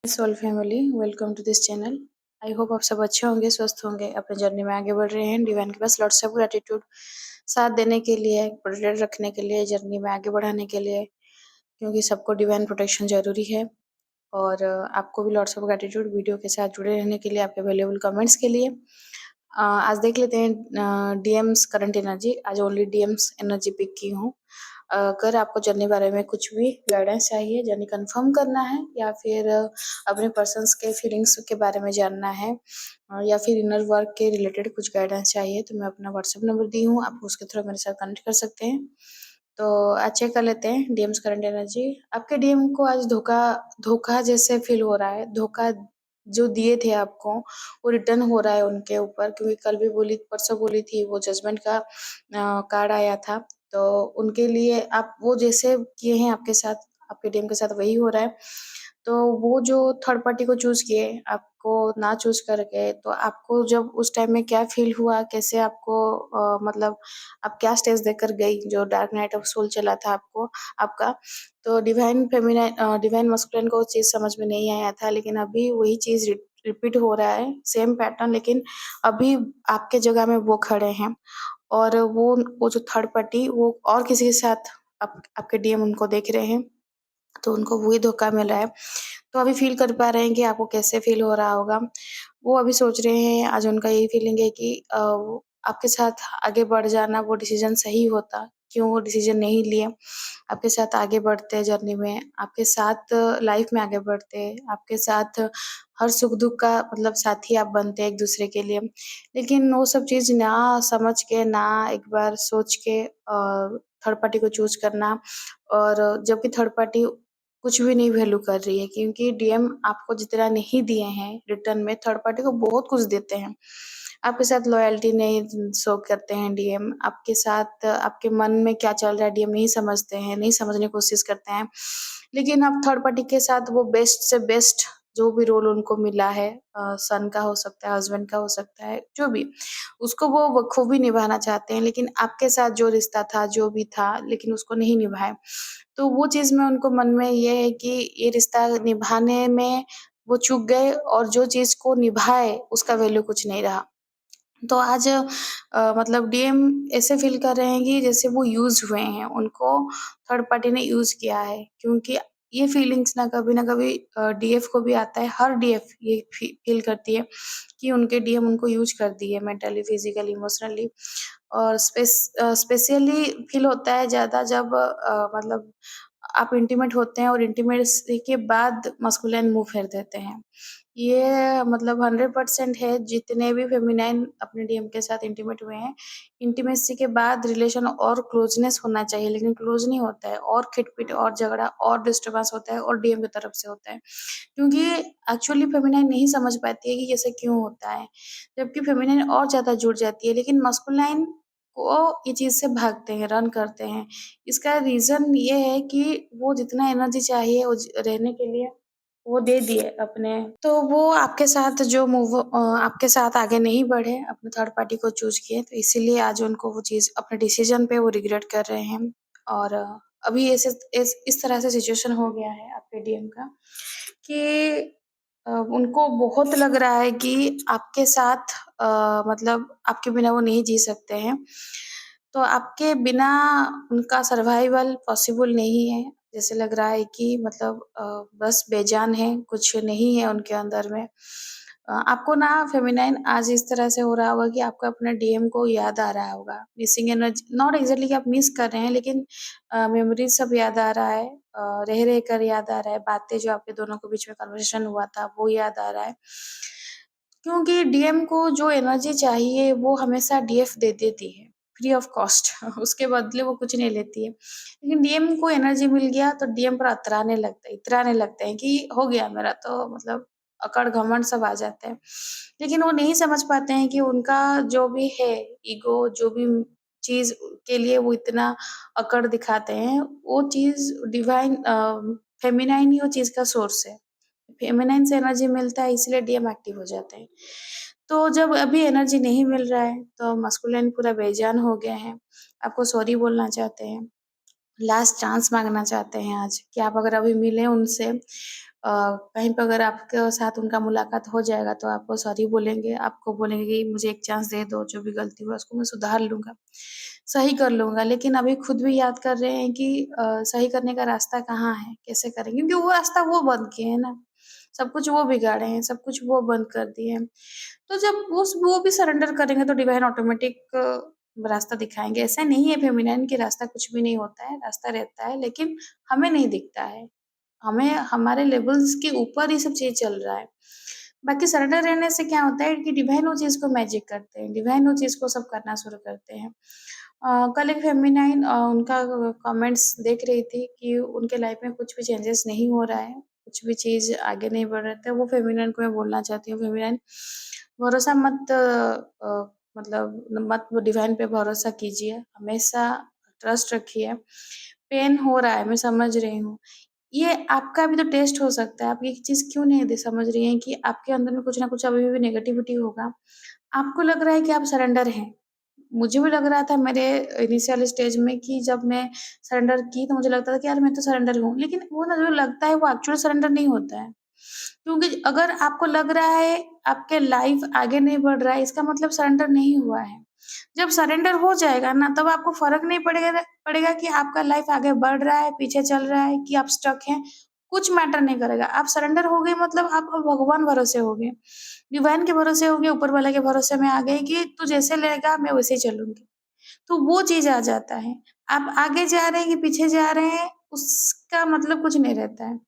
Soul family welcome to this channel. I hope आप सब अच्छे होंगे, स्वस्थ होंगे, अपने जर्नी में आगे बढ़ रहे हैं। डिवाइन के पास लॉट्स ऑफ ग्रेटिट्यूड साथ देने के लिए, प्रोटेक्ट रखने के लिए, जर्नी में आगे बढ़ाने के लिए, क्योंकि सबको डिवाइन प्रोटेक्शन जरूरी है। और आपको भी लॉट्स ऑफ ग्रेटिट्यूड वीडियो के साथ जुड़े रहने के लिए, आपके वैल्यूएबल कमेंट्स के लिए। आज देख लेते हैं डीएम्स करंट एनर्जी। आज ओनली डीएम्स एनर्जी पिक की हूँ। अगर आपको जर्नी बारे में कुछ भी गाइडेंस चाहिए, जर्नी कंफर्म करना है, या फिर अपने पर्सन्स के फीलिंग्स के बारे में जानना है, या फिर इनर वर्क के रिलेटेड कुछ गाइडेंस चाहिए, तो मैं अपना व्हाट्सएप नंबर दी हूँ, आप उसके थ्रू मेरे साथ कनेक्ट कर सकते हैं। तो आज चेक कर लेते हैं डीएम्स करंट एनर्जी। आपके डीएम को आज धोखा धोखा जैसे फील हो रहा है। धोखा जो दिए थे आपको वो रिटर्न हो रहा है उनके ऊपर, क्योंकि कल भी बोली, परसों बोली थी, वो जजमेंट का कार्ड आया था। तो उनके लिए आप वो जैसे किए हैं आपके साथ, आपके डीएम के साथ वही हो रहा है। तो वो जो थर्ड पार्टी को चूज किए, आपको ना चूज करके, तो आपको जब उस टाइम में क्या फील हुआ, कैसे आपको मतलब आप क्या स्टेज देकर गई, जो डार्क नाइट ऑफ सोल चला था आपको आपका। तो डिवाइन फेमिनाइन डिवाइन मस्कुलिन को वो चीज समझ में नहीं आया था, लेकिन अभी वही चीज रिपीट हो रहा है, सेम पैटर्न, लेकिन अभी आपके जगह में वो खड़े हैं। और वो जो थर्ड पार्टी वो और किसी के साथ आपके डीएम उनको देख रहे हैं, तो उनको वही धोखा मिल रहा है। तो अभी फील कर पा रहे हैं कि आपको कैसे फील हो रहा होगा। वो अभी सोच रहे हैं, आज उनका यही फीलिंग है कि वो आपके साथ आगे बढ़ जाना वो डिसीजन सही होता, क्यों वो डिसीजन नहीं लिए, आपके साथ आगे बढ़ते जर्नी में, आपके साथ लाइफ में आगे बढ़ते, आपके साथ हर सुख दुख का मतलब साथी आप बनते एक दूसरे के लिए। लेकिन वो सब चीज़ ना समझ के, ना एक बार सोच के थर्ड पार्टी को चूज करना, और जबकि थर्ड पार्टी कुछ भी नहीं वैल्यू कर रही है, क्योंकि डीएम आपको जितना नहीं दिए हैं, रिटर्न में थर्ड पार्टी को बहुत कुछ देते हैं। आपके साथ लॉयल्टी नहीं शो करते हैं डीएम, आपके साथ आपके मन में क्या चल रहा है डीएम नहीं समझते हैं, नहीं समझने की कोशिश करते हैं। लेकिन आप थर्ड पार्टी के साथ वो बेस्ट से बेस्ट जो भी रोल उनको मिला है, सन का हो सकता है, हस्बैंड का हो सकता है, जो भी, उसको वो बखूबी निभाना चाहते हैं। लेकिन आपके साथ जो रिश्ता था, जो भी था, लेकिन उसको नहीं निभाए। तो वो चीज़ में उनको मन में ये है कि ये रिश्ता निभाने में वो चूक गए, और जो चीज़ को निभाए उसका वैल्यू कुछ नहीं रहा। तो आज मतलब डीएम ऐसे फ़ील कर रहे हैं कि जैसे वो यूज़ हुए हैं, उनको थर्ड पार्टी ने यूज़ किया है। क्योंकि ये फीलिंग्स ना कभी डीएफ को भी आता है, हर डीएफ ये फ़ील करती है कि उनके डीएम उनको यूज़ कर दिए मेंटली, फिज़िकली, इमोशनली। और स्पेशली फ़ील होता है ज़्यादा जब मतलब आप इंटीमेट होते हैं और इंटीमेसी के बाद मस्कुलिन मुँह फेर देते हैं। ये मतलब 100% है, जितने भी फेमिनाइन अपने डीएम के साथ इंटीमेट हुए हैं, इंटीमेसी के बाद रिलेशन और क्लोज़नेस होना चाहिए, लेकिन क्लोज़ नहीं होता है, और खिटपिट और झगड़ा और डिस्टर्बेंस होता है, और डीएम की तरफ से होता है। क्योंकि एक्चुअली फेमिनाइन नहीं समझ पाती है कि ऐसा क्यों होता है, जबकि फेमिनाइन और ज़्यादा जुड़ जाती है, लेकिन मस्कुलाइन को ये चीज़ से भागते हैं, रन करते हैं। इसका रीज़न ये है कि वो जितना एनर्जी चाहिए वो रहने के लिए वो दे दिए अपने। तो वो आपके साथ जो आपके साथ आगे नहीं बढ़े, अपने थर्ड पार्टी को चूज़ किए, तो इसीलिए आज उनको वो चीज़ अपने डिसीज़न पे वो रिग्रेट कर रहे हैं। और अभी ऐसे इस तरह से सिचुएशन हो गया है आपके डीएम का कि उनको बहुत लग रहा है कि आपके साथ मतलब आपके बिना वो नहीं जी सकते हैं। तो आपके बिना उनका सर्वाइवल पॉसिबल नहीं है। जैसे लग रहा है कि मतलब बस बेजान हैं, कुछ नहीं है उनके अंदर में। आपको ना फेमिनाइन आज इस तरह से हो रहा होगा कि आपको अपने डीएम को याद आ रहा होगा। मिसिंग एनर्जी नॉट एक्ज़ैक्टली कि आप मिस कर रहे हैं, लेकिन मेमोरीज़ सब याद आ रहा है, रह कर याद आ रहा है, बातें जो आपके दोनों के बीच में कन्वर्सेशन हुआ था, वो याद आ रहा है। क्योंकि डीएम को जो एनर्जी चाहिए वो हमेशा डीएफ दे देती है, फ्री ऑफ कॉस्ट उसके बदले वो कुछ नहीं लेती है। लेकिन डीएम को एनर्जी मिल गया तो डीएम पर इतराने लगते हैं कि हो गया मेरा, तो मतलब अकड़ घमंड सब आ जाते हैं। लेकिन वो नहीं समझ पाते हैं कि उनका जो भी है ईगो, जो भी चीज़ के लिए वो इतना अकड़ दिखाते हैं, वो चीज़ डिवाइन फेमिनाइन ही वो चीज़ का सोर्स है। फेमिनाइन से एनर्जी मिलता है, इसलिए डीएम एक्टिव हो जाते हैं। तो जब अभी एनर्जी नहीं मिल रहा है, तो मस्कुलिन पूरा बेजान हो गए हैं, आपको सॉरी बोलना चाहते हैं, लास्ट चांस माँगना चाहते हैं आज कि आप अगर अभी मिले उनसे, कहीं पे अगर आपके साथ उनका मुलाकात हो जाएगा तो आपको सॉरी बोलेंगे, आपको बोलेंगे कि मुझे एक चांस दे दो, जो भी गलती हुआ उसको मैं सुधार लूँगा, सही कर लूँगा। लेकिन अभी खुद भी याद कर रहे हैं कि सही करने का रास्ता कहाँ है, कैसे करेंगे? क्योंकि वो रास्ता वो बंद किए हैं ना, सब कुछ वो बिगाड़े हैं, सब कुछ वो बंद कर दिए हैं। तो जब वो भी सरेंडर करेंगे तो डिवाइन ऑटोमेटिक रास्ता दिखाएँगे। ऐसा नहीं है फेमिनाइन कि रास्ता कुछ भी नहीं होता है, रास्ता रहता है लेकिन हमें नहीं दिखता है। हमें हमारे लेवल्स के ऊपर ये सब चीज़ चल रहा है। बाकी सरेंडर रहने से क्या होता है कि डिवाइन वो चीज़ को मैजिक करते हैं, डिवाइन वो चीज़ को सब करना शुरू करते हैं। कल एक फेमिनाइन उनका कमेंट्स देख रही थी कि उनके लाइफ में कुछ भी चेंजेस नहीं हो रहा है, कुछ भी चीज़ आगे नहीं बढ़ रहा था। वो फेमिनाइन को मैं बोलना चाहती हूँ, फेमिनाइन भरोसा मत मतलब मत डिवाइन पे भरोसा कीजिए, हमेशा ट्रस्ट रखिए। पेन हो रहा है, मैं समझ रही हूँ। ये आपका भी तो टेस्ट हो सकता है, आप ये चीज़ क्यों नहीं दे समझ रही हैं कि आपके अंदर में कुछ न कुछ अभी भी नेगेटिविटी होगा। आपको लग रहा है कि आप सरेंडर हैं। मुझे भी लग रहा था मेरे इनिशियल स्टेज में कि जब मैं सरेंडर की तो मुझे लगता था कि यार मैं तो सरेंडर हूँ। लेकिन वो ना जो लगता है वो एक्चुअल सरेंडर नहीं होता है। क्योंकि अगर आपको लग रहा है आपके लाइफ आगे नहीं बढ़ रहा है इसका मतलब सरेंडर नहीं हुआ है। जब सरेंडर हो जाएगा ना तब आपको फ़र्क नहीं पड़ेगा पड़ेगा कि आपका लाइफ आगे बढ़ रहा है, पीछे चल रहा है कि आप स्टक हैं, कुछ मैटर नहीं करेगा। आप सरेंडर हो गए मतलब आप अब भगवान भरोसे हो गए, डिवाइन के भरोसे हो गए, ऊपर वाले के भरोसे में आ गए कि तू जैसे लेगा मैं वैसे ही चलूँगी। तो वो चीज़ आ जाता है। आप आगे जा रहे हैं कि पीछे जा रहे हैं, उसका मतलब कुछ नहीं रहता है।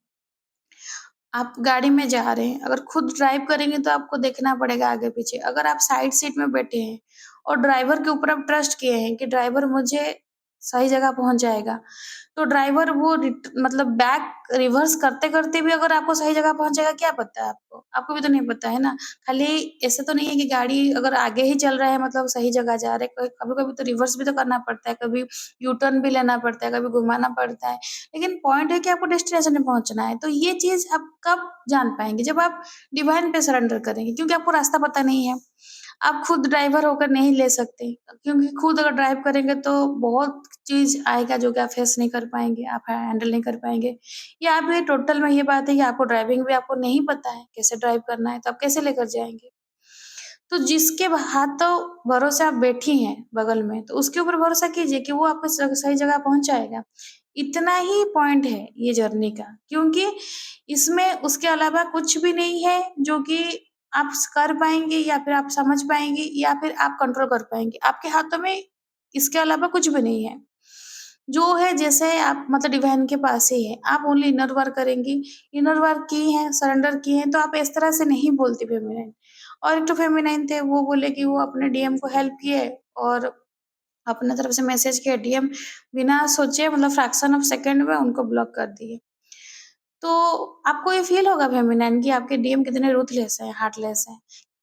आप गाड़ी में जा रहे हैं, अगर खुद ड्राइव करेंगे तो आपको देखना पड़ेगा आगे-पीछे। अगर आप साइड सीट में बैठे हैं और ड्राइवर के ऊपर आप ट्रस्ट किए हैं कि ड्राइवर मुझे सही जगह पहुँच जाएगा, तो ड्राइवर वो मतलब बैक रिवर्स करते-करते भी अगर आपको सही जगह पहुँचाएगा, क्या पता है आपको? आपको भी तो नहीं पता है ना। खाली ऐसा तो नहीं है कि गाड़ी अगर आगे ही चल रहा है मतलब सही जगह जा रहा है, कभी-कभी तो रिवर्स भी तो करना पड़ता है, कभी यू टर्न भी लेना पड़ता है, कभी घुमाना पड़ता है। लेकिन पॉइंट है कि आपको डेस्टिनेशन में पहुँचना है, तो ये चीज़ आप कब जान पाएँगे? जब आप डिवाइन पे सरेंडर करेंगे क्योंकि आपको रास्ता पता नहीं है। आप खुद ड्राइवर होकर नहीं ले सकते क्योंकि खुद अगर ड्राइव करेंगे तो बहुत चीज़ आएगा जो कि आप फेस नहीं कर पाएँगे, आप हैंडल नहीं कर पाएँगे। या आप ये टोटल में ये बात है कि आपको ड्राइविंग भी आपको नहीं पता है, कैसे ड्राइव करना है, तो आप कैसे लेकर जाएँगे? तो जिसके हाथों भरोसे आप बैठी हैं बगल में, तो उसके ऊपर भरोसा कीजिए कि वो आपको सही जगह पहुँचाएगा। इतना ही पॉइंट है ये जर्नी का, क्योंकि इसमें उसके अलावा कुछ भी नहीं है जो कि आप कर पाएँगे या फिर आप समझ पाएँगे या फिर आप कंट्रोल कर पाएँगे। आपके हाथों में इसके अलावा कुछ भी नहीं है। जो है जैसे आप मतलब डिवाइन के पास ही है, आप ओनली इनर वर्क करेंगी, इनर वर्क की हैं, सरेंडर किए हैं, तो आप इस तरह से नहीं बोलती फेमिनाइन। और एक तो फेमिनाइन थे, वो बोले कि वो अपने डीएम को हेल्प किए और अपने तरफ से मैसेज किया, डीएम बिना सोचे मतलब फ्रैक्शन ऑफ सेकंड में उनको ब्लॉक कर दिए। तो आपको ये फ़ील होगा फेमिनाइन कि आपके डीएम कितने रूथलेस हैं, हार्टलेस हैं।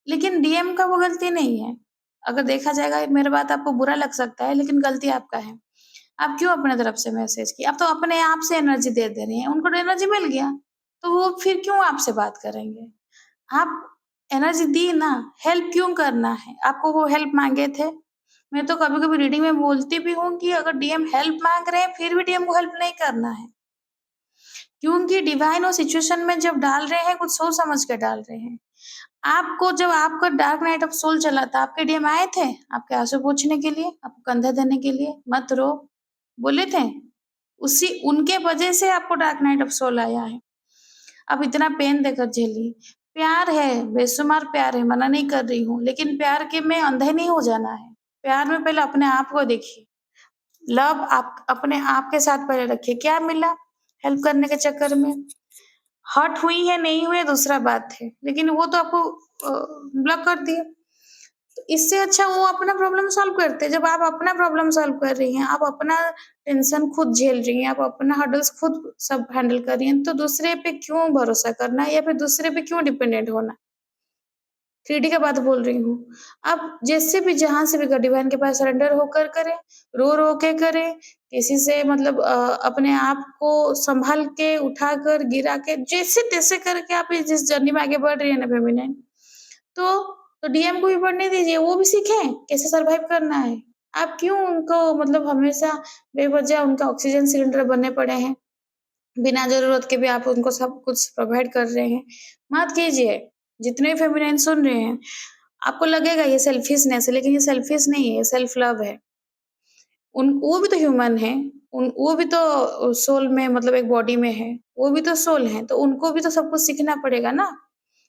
लेकिन डीएम का वो गलती नहीं है। अगर देखा जाएगा मेरी बात आपको बुरा लग सकता है लेकिन गलती आपका है। आप क्यों अपने तरफ से मैसेज किए? आप तो अपने आप से एनर्जी दे दे रही हैं, उनको तो एनर्जी मिल गया, तो वो फिर क्यों आपसे बात करेंगे? आप एनर्जी दी ना, हेल्प क्यों करना है? आपको वो हेल्प माँगे थे? मैं तो कभी-कभी रीडिंग में बोलती भी हूँ कि अगर डीएम हेल्प माँग रहे हैं, फिर भी डीएम को हेल्प नहीं करना है। क्योंकि डिवाइन उस सिचुएशन में जब डाल रहे हैं, कुछ सोच समझ के डाल रहे हैं। आपको जब आपका डार्क नाइट ऑफ सोल चला था, आपके डीएम आए थे? आपके आँसू पोंछने के लिए? आपको कंधा देने के लिए? मत रो, बोले थे? उसी उनके वजह से आपको डार्क नाइट ऑफ सोल आया है। आप इतना पेन देकर झेली। प्यार है, बेशुमार प्यार है, मना नहीं कर रही हूँ, लेकिन प्यार के में अंधे नहीं हो जाना है। प्यार में पहले अपने आप को देखिए। लव आप अपने आप के साथ पहले रखिए। क्या मिला हेल्प करने के चक्कर में? हर्ट हुई है, नहीं हुई है दूसरा बात है, लेकिन वो तो आपको ब्लॉक कर दिया। तो इससे अच्छा वो अपना प्रॉब्लम सॉल्व करते। जब आप अपना प्रॉब्लम सॉल्व कर रही हैं, आप अपना टेंशन खुद झेल रही हैं, आप अपना हर्डल्स खुद सब हैंडल कर रही हैं, तो दूसरे पे क्यों भरोसा करना है या फिर दूसरे पे क्यों डिपेंडेंट होना? 3D का बात बोल रही हूँ। आप जैसे भी जहाँ से भी डिवाइन के पास सरेंडर होकर करें, रो-रो के करें, किसी से मतलब अपने आप को सँभाल के, उठाकर, गिरा के, जैसे-तैसे करके आप इस जिस जर्नी में आगे बढ़ रही हैं ना फेमिनाइन, तो डीएम को भी बढ़ने दीजिए, वो भी सीखें कैसे सर्वाइव करना है। आप क्यों उनको मतलब हमेशा बेवज़ह उनका ऑक्सीजन सिलेंडर बनने पड़े हैं? बिना ज़रूरत के भी आप उनको सब कुछ प्रोवाइड कर रहे हैं, मत कीजिए। जितने भी फेमिनाइन सुन रहे हैं, आपको लगेगा ये सेल्फिशनेस है, लेकिन ये सेल्फिश नहीं है, ये सेल्फ लव है। उन वो भी तो ह्यूमन हैं, वो भी तो सोल में मतलब एक बॉडी में है, वो भी तो सोल हैं, तो उनको भी तो सब कुछ सीखना पड़ेगा ना।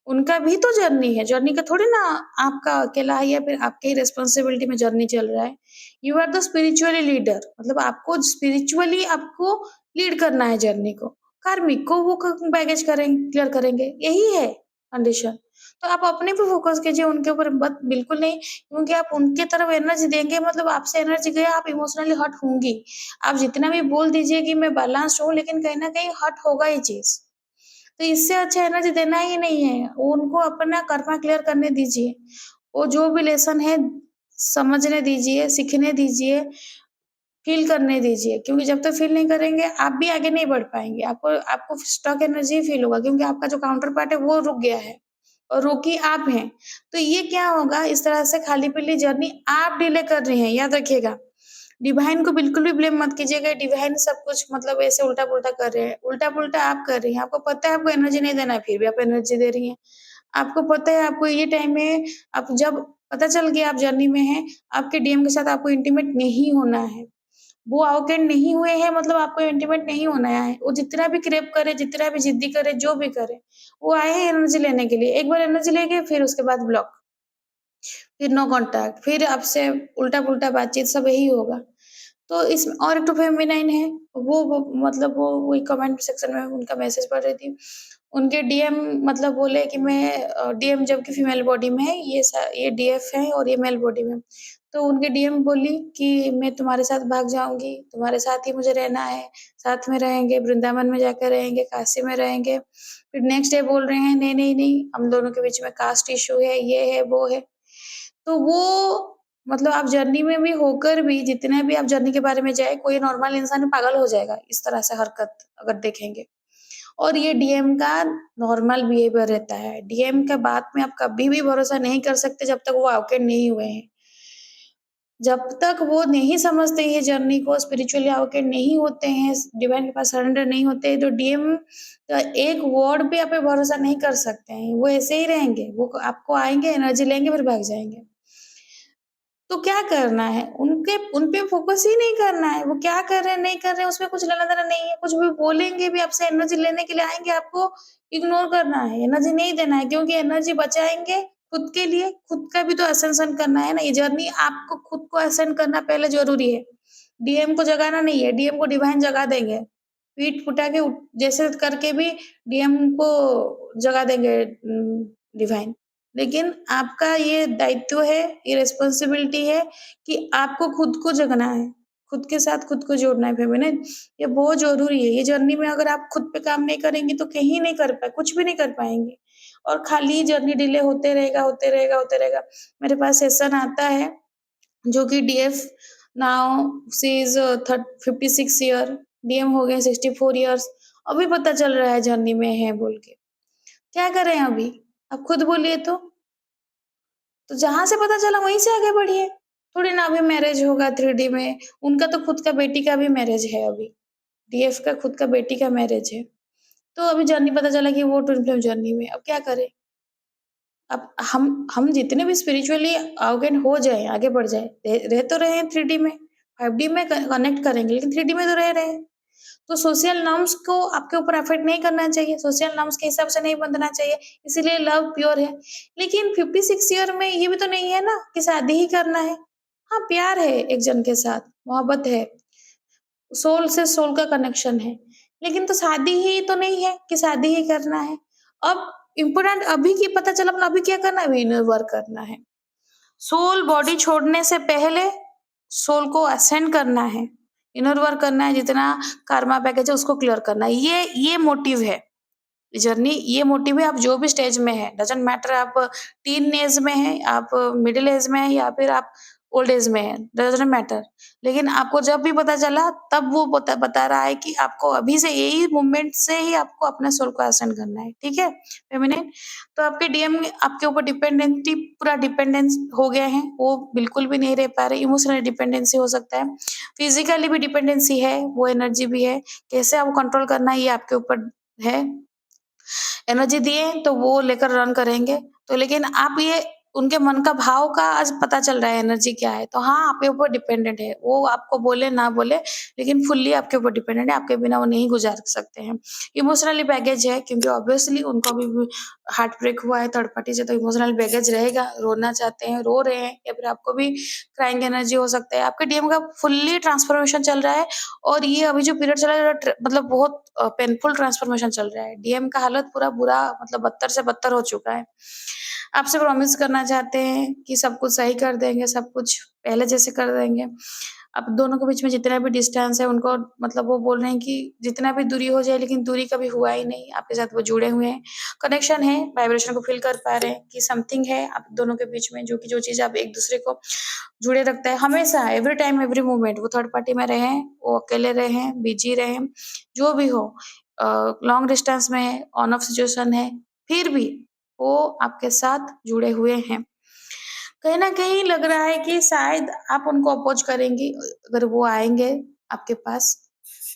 उनका भी तो जर्नी है, जर्नी का थोड़ी ना आपका अकेला है या फिर आपके ही रिस्पॉन्सिबिलिटी में जर्नी चल रहा है। You are the spiritually leader, मतलब आपको स्पिरिचुअली आपको लीड करना है जर्नी को। कार्मिक को वो बैगेज क्लियर करेंगे, यही है कंडीशन। तो आप अपने पे फोकस कीजिए, उनके ऊपर मत बिल्कुल नहीं, क्योंकि आप उनके तरफ एनर्जी देंगे मतलब आपसे एनर्जी गया, आप इमोशनली हर्ट होंगी। आप जितना भी बोल दीजिए कि मैं बैलेंस्ड हूँ, लेकिन कहीं न कहीं हर्ट होगा ये चीज़। तो इससे अच्छा एनर्जी देना ही नहीं है, उनको अपना कर्मा क्लियर करने दीजिए। वो जो भी लेसन है समझने दीजिए, सीखने दीजिए, फ़ील करने दीजिए, क्योंकि जब तक फ़ील नहीं करेंगे, आप भी आगे नहीं बढ़ पाएँगे। आपको आपको स्टक एनर्जी फ़ील होगा, क्योंकि आपका जो काउंटर पार्ट है वो रुक गया है और रोकी आप हैं। तो ये क्या होगा, इस तरह से खाली-पीली जर्नी आप डिले कर रहे हैं, याद रखिएगा। डिवाइन को बिल्कुल भी ब्लेम मत कीजिएगा, डिवाइन सब कुछ मतलब ऐसे उल्टा-पुल्टा कर रहे हैं। उल्टा-पुल्टा आप कर रही हैं, आपको पता है आपको एनर्जी नहीं देना है, फिर भी आप एनर्जी दे रही हैं। आपको पता है आपको ये टाइम में आप जब पता चल गया आप जर्नी में हैं, आपके डीएम के साथ आपको इंटीमेट नहीं होना है। वो अवेकेंड नहीं हुए हैं मतलब आपको इंटीमेट नहीं होना है। वो जितना भी क्रेव करे, जितना भी ज़िद्दी करे, जो भी करे, वो आए हैं एनर्जी लेने के लिए। एक बार एनर्जी ले गए फिर उसके बाद ब्लॉक, फिर नो कॉन्टैक्ट, फिर आपसे उल्टा-पुल्टा बातचीत सब यही होगा। तो इसमें और एक तो फेमिनाइन है, वो मतलब वो वही कमेंट सेक्शन में उनका मैसेज पढ़ रही थी। उनके डीएम मतलब बोले कि मैं डीएम जबकि फीमेल बॉडी में है, ये डीएफ है और ये मेल बॉडी में। तो उनके डीएम बोली कि मैं तुम्हारे साथ भाग जाऊँगी, तुम्हारे साथ ही मुझे रहना है, साथ में रहेंगे, वृंदावन में जाकर रहेंगे, काशी में रहेंगे। फिर नेक्स्ट डे बोल रहे हैं नहीं, नहीं, नहीं, हम दोनों के बीच में कास्ट इश्यू है, ये है, वो है। तो वो मतलब आप जर्नी में भी होकर भी जितने भी आप जर्नी के बारे में जाए, कोई नॉर्मल इंसान पागल हो जाएगा, इस तरह से हरकत अगर देखेंगे। और ये डीएम का नॉर्मल बिहेवियर रहता है। डीएम के बात में आप कभी भी भरोसा नहीं कर सकते जब तक वो अवेकेंड नहीं हुए हैं। जब तक वो नहीं समझते ये जर्नी को, स्पिरिचुअली अवेकेंड नहीं होते हैं, डिवाइन के पास सरेंडर नहीं होते हैं, तो डीएम का एक वर्ड पे आप पे भरोसा नहीं कर सकते हैं। वो ऐसे ही रहेंगे, वो आपको आएँगे, एनर्जी लेंगे, फिर भाग जाएँगे। तो क्या करना है? उन पे फ़ोकस ही नहीं करना है। वो क्या कर रहे हैं, नहीं कर रहे हैं, उसमें कुछ लेना-देना नहीं है। कुछ भी बोलेंगे भी आपसे एनर्जी लेने के लिए आएँगे, आपको इग्नोर करना है, एनर्जी नहीं देना है क्योंकि एनर्जी बचाएँगे खुद के लिए, खुद का भी तो असेंशन करना है ना। ये जर्नी आपको खुद को असेंड करना पहले ज़रूरी है। डीएम को जगाना नहीं है, डीएम को डिवाइन जगा देंगे। पीठ फुटा के जैसे करके भी डीएम को जगा देंगे डिवाइन। लेकिन आपका ये दायित्व है, ये रिस्पॉन्सिबिलिटी है कि आपको खुद को जगना है, खुद के साथ खुद को जोड़ना है फेमिनिन। ये बहुत ज़रूरी है, ये जर्नी में अगर आप खुद पे काम नहीं करेंगी तो कहीं नहीं कर पाए कुछ भी नहीं कर पाएँगी और खाली जर्नी डिले होते रहेगा, होते रहेगा, होते रहेगा। मेरे पास सेशन आता है जो कि DF now she is 56 year, DM हो गए 64 इयर्स, अभी पता चल रहा है जर्नी में है बोल के। क्या करें अभी? आप खुद बोलिए तो? तो जहाँ से पता चला वहीं से आगे बढ़िए। थोड़ी ना अभी मैरिज होगा 3D में, उनका तो खुद का बेटी का भी मैरिज है अभी। डीएफ का खुद का बेटी का मैरिज है। तो अभी जर्नी पता चला कि वो ट्विन फ्लेम जर्नी में, अब क्या करें? अब हम जितने भी स्पिरिचुअली अवेकन हो जाएँ, आगे बढ़ जाएँ, रह तो रहे हैं 3D में, 5D में कनेक्ट करेंगे, लेकिन 3D में तो रह रहे हैं। तो सोशल नॉर्म्स को आपके ऊपर अफेक्ट नहीं करना चाहिए, सोशल नॉर्म्स के हिसाब से नहीं बंधना चाहिए, इसीलिए लव प्योर है। लेकिन 56 ईयर में ये भी तो नहीं है ना कि शादी ही करना है। हाँ, प्यार है एक जन के साथ, मोहब्बत है, सोल से सोल का कनेक्शन है। लेकिन तो शादी ही तो नहीं है कि शादी ही करना है। अब इम्पोर्टेंट अभी की पता चला मतलब अभी क्या करना है, अभी इनर वर्क करना है। सोल बॉडी छोड़ने से पहले सोल को असेंड करना है, इनर वर्क करना है, जितना कर्मा पैकेज है उसको क्लियर करना है। ये मोटिव है। जर्नी ये मोटिव है, आप जो भी स्टेज में हैं, डज़न्ट मैटर आप टीन एज में हैं, आप मिडल एज में हैं या फिर आप ओल्ड एज में हैं, डज़न्ट मैटर। लेकिन आपको जब भी पता चला तब वो बता बता रहा है कि आपको अभी से यही मोमेंट से ही आपको अपने सोल को असेंड करना है, ठीक है? फेमिनिन तो आपके डीएम आपके ऊपर डिपेंडेंटी पूरा डिपेंडेंस हो गए हैं, वो बिल्कुल भी नहीं रह पा रहे। इमोशनल डिपेंडेंसी हो सकता है, फिजिकली भी डिपेंडेंसी है, वो एनर्जी भी है। कैसे आपको कंट्रोल करना है ये आपके ऊपर है। एनर्जी दिए तो वो लेकर रन करेंगे। तो लेकिन आप ये उनके मन का भाव का आज पता चल रहा है एनर्जी क्या है। तो हाँ, आपके ऊपर डिपेंडेंट है। वो आपको बोले ना बोले, लेकिन फुल्ली आपके ऊपर डिपेंडेंट है, आपके बिना वो नहीं गुज़ार सकते हैं। इमोशनली बैगेज है क्योंकि ऑब्वियसली उनको भी हार्ट ब्रेक हुआ है थर्ड पार्टी से, तो इमोशनल बैगेज रहेगा। रोना चाहते हैं, रो रहे हैं, या फिर आपको भी क्राइंग एनर्जी हो सकता है। आपके डीएम का फुल्ली ट्रांसफॉर्मेशन चल रहा है, और ये अभी जो पीरियड चल रहा है मतलब बहुत पेनफुल ट्रांसफॉर्मेशन चल रहा है। डीएम का हालत पूरा बुरा, मतलब बदतर से बदतर हो चुका है। आपसे प्रॉमिस करना चाहते हैं कि सब कुछ सही कर देंगे, सब कुछ पहले जैसे कर देंगे। अब दोनों के बीच में जितना भी डिस्टेंस है उनको, मतलब वो बोल रहे हैं कि जितना भी दूरी हो जाए, लेकिन दूरी कभी हुआ ही नहीं। आपके साथ वो जुड़े हुए हैं, कनेक्शन है, वाइब्रेशन को फ़ील कर पा रहे हैं कि समथिंग है आप दोनों के बीच में, जो चीज़ आप एक-दूसरे को जुड़े रखता है हमेशा, एवरी टाइम, एवरी मोमेंट। वो थर्ड पार्टी में रहें, वो अकेले रहें, बिज़ी रहें, जो भी हो, लॉन्ग डिस्टेंस में है, ऑन ऑफ सिचुएशन है, फिर भी वो आपके साथ जुड़े हुए हैं। कहीं न कहीं लग रहा है कि शायद आप उनको अप्रोच करेंगी, अगर वो आएँगे आपके पास,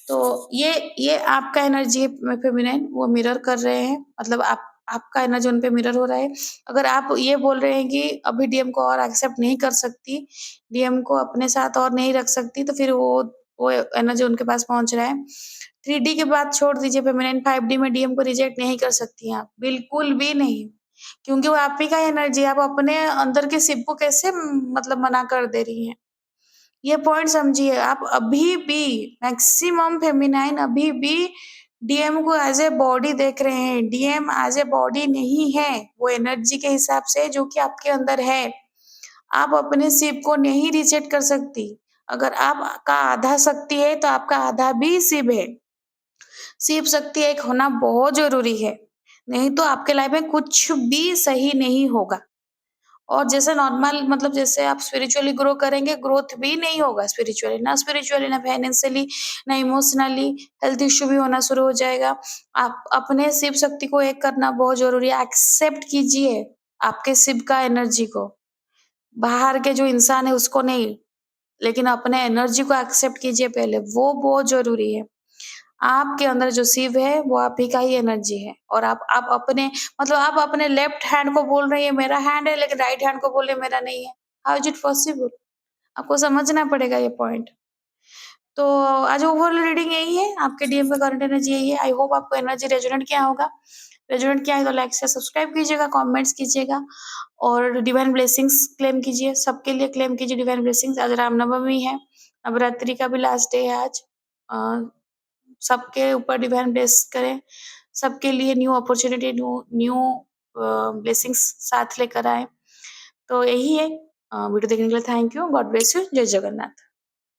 तो ये आपका एनर्जी है फेमिनिन, वो मिरर कर रहे हैं, मतलब आपका एनर्जी उन पे मिरर हो रहा है। अगर आप ये बोल रहे हैं कि अभी डीएम को और एक्सेप्ट नहीं कर सकती, डीएम को अपने साथ और नहीं रख सकती, तो फिर वो एनर्जी उनके पास पहुँच रहा है। 3D की बात छोड़ दीजिए फेमिनिन, 5D में डीएम को रिजेक्ट नहीं कर सकती आप, बिल्कुल भी नहीं। क्योंकि वो आप ही का एनर्जी है, आप अपने अंदर के शिव को कैसे मतलब मना कर दे रही हैं? ये पॉइंट समझिए। आप अभी भी मैक्सिमम फेमिनाइन अभी भी डीएम को एज़ अ बॉडी देख रहे हैं। डीएम एज़ अ बॉडी नहीं है, वो एनर्जी के हिसाब से जो कि आपके अंदर है। आप अपने शिव को नहीं रिजेक्ट कर सकती। अगर आपका आधा शक्ति है, तो आपका आधा भी शिव है। शिव शक्ति एक होना बहुत ज़रूरी है, नहीं तो आपके लाइफ में कुछ भी सही नहीं होगा। और जैसे नॉर्मल, मतलब जैसे आप स्पिरिचुअली ग्रो करेंगे, ग्रोथ भी नहीं होगा स्पिरिचुअली, ना फाइनेंशियली, ना इमोशनली, हेल्थ इश्यू भी होना शुरू हो जाएगा। आप अपने शिव शक्ति को एक करना बहुत ज़रूरी है। एक्सेप्ट कीजिए आपके शिव का एनर्जी को, बाहर के जो इंसान है उसको नहीं, लेकिन अपने एनर्जी को एक्सेप्ट कीजिए पहले, वो बहुत ज़रूरी है। आपके अंदर जो शिव है, वो आप ही का ही एनर्जी है, और आप अपने, मतलब आप अपने लेफ्ट हैंड को बोल रही हैं मेरा हैंड है, लेकिन राइट हैंड को बोल रहे हैं मेरा नहीं है। How is it possible? आपको समझना पड़ेगा ये पॉइंट। तो आज ओवरऑल रीडिंग यही है, आपके डीएम का करंट एनर्जी यही है। आई होप आपको एनर्जी रेजोनेट किया होगा। रेजोनेट किया है तो लाइक से सब्सक्राइब कीजिएगा, कमेंट्स कीजिएगा, और डिवाइन ब्लेसिंग्स क्लेम कीजिए। सबके लिए क्लेम कीजिए डिवाइन ब्लेसिंग्स। आज रामनवमी है, नवरात्रि का भी लास्ट डे है आज। अ, सबके ऊपर डिवाइन ब्लेस करें, सबके लिए new opportunity, new new blessings साथ लेकर आए। तो यही है। वीडियो देखने के लिए thank you. God bless you. जय जगन्नाथ।